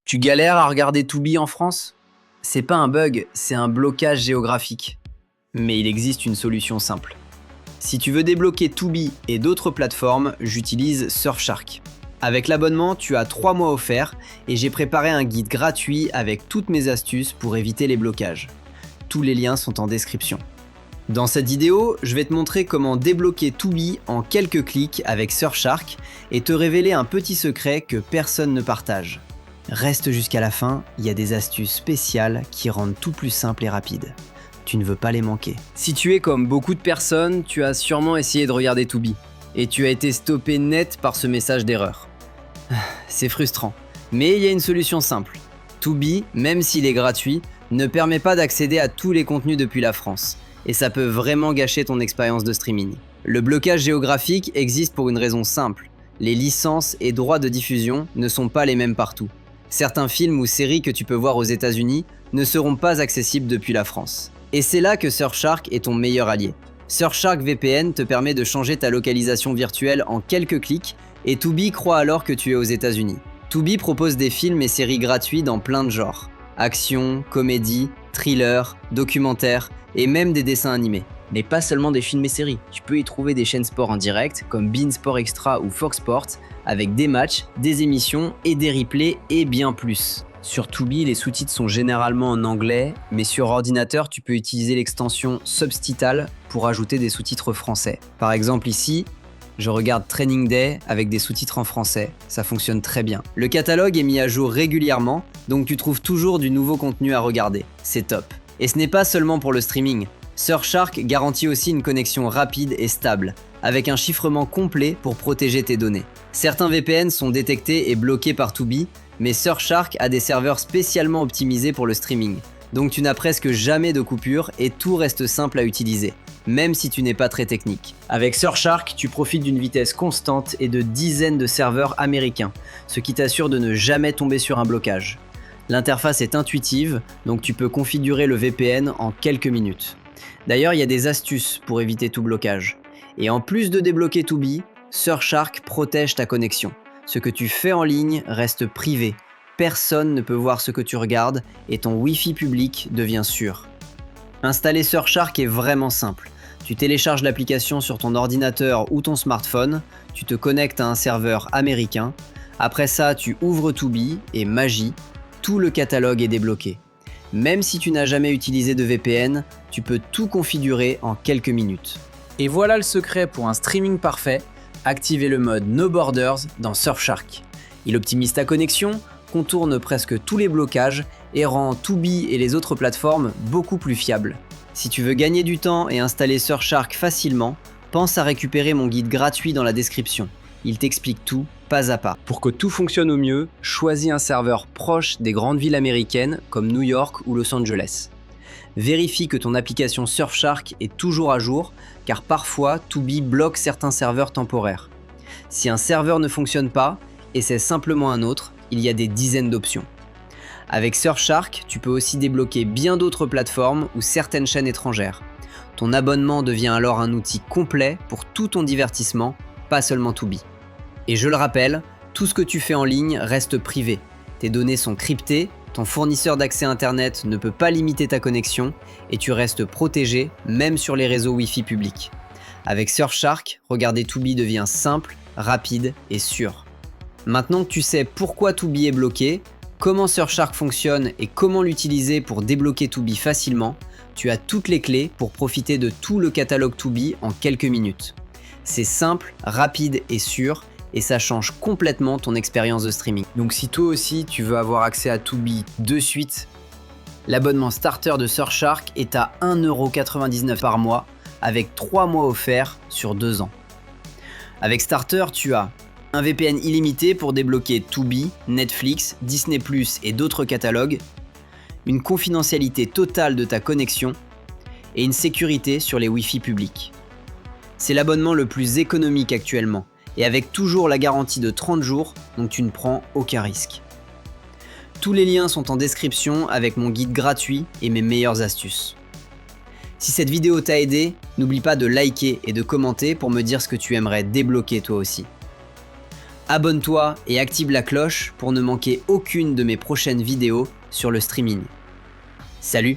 Tu galères à regarder Tubi en France? C'est pas un bug, c'est un blocage géographique. Mais il existe une solution simple. Si tu veux débloquer Tubi et d'autres plateformes, j'utilise Surfshark. Avec l'abonnement, tu as 3 mois offerts et j'ai préparé un guide gratuit avec toutes mes astuces pour éviter les blocages. Tous les liens sont en description. Dans cette vidéo, je vais te montrer comment débloquer Tubi en quelques clics avec Surfshark et te révéler un petit secret que personne ne partage. Reste jusqu'à la fin, il y a des astuces spéciales qui rendent tout plus simple et rapide. Tu ne veux pas les manquer. Si tu es comme beaucoup de personnes, tu as sûrement essayé de regarder Tubi et tu as été stoppé net par ce message d'erreur. C'est frustrant, mais il y a une solution simple. Tubi, même s'il est gratuit, ne permet pas d'accéder à tous les contenus depuis la France. Et ça peut vraiment gâcher ton expérience de streaming. Le blocage géographique existe pour une raison simple. Les licences et droits de diffusion ne sont pas les mêmes partout. Certains films ou séries que tu peux voir aux États-Unis ne seront pas accessibles depuis la France. Et c'est là que Surfshark est ton meilleur allié. Surfshark VPN te permet de changer ta localisation virtuelle en quelques clics et Tubi croit alors que tu es aux États-Unis. Tubi propose des films et séries gratuits dans plein de genres. Action, comédie, thriller, documentaire et même des dessins animés. Mais pas seulement des films et séries. Tu peux y trouver des chaînes sport en direct comme beIN Sport Extra ou Fox Sports avec des matchs, des émissions et des replays et bien plus. Sur Tubi, les sous-titres sont généralement en anglais, mais sur ordinateur, tu peux utiliser l'extension Subtitle pour ajouter des sous-titres français. Par exemple ici, je regarde Training Day avec des sous-titres en français, ça fonctionne très bien. Le catalogue est mis à jour régulièrement, donc tu trouves toujours du nouveau contenu à regarder. C'est top. Et ce n'est pas seulement pour le streaming. Surfshark garantit aussi une connexion rapide et stable, avec un chiffrement complet pour protéger tes données. Certains VPN sont détectés et bloqués par Tubi, mais Surfshark a des serveurs spécialement optimisés pour le streaming. Donc tu n'as presque jamais de coupure et tout reste simple à utiliser, même si tu n'es pas très technique. Avec Surfshark, tu profites d'une vitesse constante et de dizaines de serveurs américains, ce qui t'assure de ne jamais tomber sur un blocage. L'interface est intuitive, donc tu peux configurer le VPN en quelques minutes. D'ailleurs, il y a des astuces pour éviter tout blocage. Et en plus de débloquer Tubi, Surfshark protège ta connexion. Ce que tu fais en ligne reste privé. Personne ne peut voir ce que tu regardes et ton Wi-Fi public devient sûr. Installer Surfshark est vraiment simple. Tu télécharges l'application sur ton ordinateur ou ton smartphone, tu te connectes à un serveur américain. Après ça, tu ouvres Tubi et magie, tout le catalogue est débloqué. Même si tu n'as jamais utilisé de VPN, tu peux tout configurer en quelques minutes. Et voilà le secret pour un streaming parfait, activez le mode No Borders dans Surfshark. Il optimise ta connexion, contourne presque tous les blocages et rend Tubi et les autres plateformes beaucoup plus fiables. Si tu veux gagner du temps et installer Surfshark facilement, pense à récupérer mon guide gratuit dans la description. Il t'explique tout, pas à pas. Pour que tout fonctionne au mieux, choisis un serveur proche des grandes villes américaines comme New York ou Los Angeles. Vérifie que ton application Surfshark est toujours à jour, car parfois Tubi bloque certains serveurs temporaires. Si un serveur ne fonctionne pas, et c'est simplement un autre, il y a des dizaines d'options. Avec Surfshark, tu peux aussi débloquer bien d'autres plateformes ou certaines chaînes étrangères. Ton abonnement devient alors un outil complet pour tout ton divertissement, pas seulement Tubi. Et je le rappelle, tout ce que tu fais en ligne reste privé. Tes données sont cryptées, ton fournisseur d'accès Internet ne peut pas limiter ta connexion et tu restes protégé même sur les réseaux Wi-Fi publics. Avec Surfshark, regarder Tubi devient simple, rapide et sûr. Maintenant que tu sais pourquoi Tubi est bloqué, comment Surfshark fonctionne et comment l'utiliser pour débloquer Tubi facilement, tu as toutes les clés pour profiter de tout le catalogue Tubi en quelques minutes. C'est simple, rapide et sûr, et ça change complètement ton expérience de streaming. Donc si toi aussi tu veux avoir accès à Tubi de suite, l'abonnement starter de Surfshark est à 1,99€ par mois, avec 3 mois offerts sur 2 ans. Avec Starter, tu as un VPN illimité pour débloquer Tubi, Netflix, Disney+, et d'autres catalogues, une confidentialité totale de ta connexion, et une sécurité sur les Wi-Fi publics. C'est l'abonnement le plus économique actuellement, et avec toujours la garantie de 30 jours, donc tu ne prends aucun risque. Tous les liens sont en description avec mon guide gratuit et mes meilleures astuces. Si cette vidéo t'a aidé, n'oublie pas de liker et de commenter pour me dire ce que tu aimerais débloquer toi aussi. Abonne-toi et active la cloche pour ne manquer aucune de mes prochaines vidéos sur le streaming. Salut!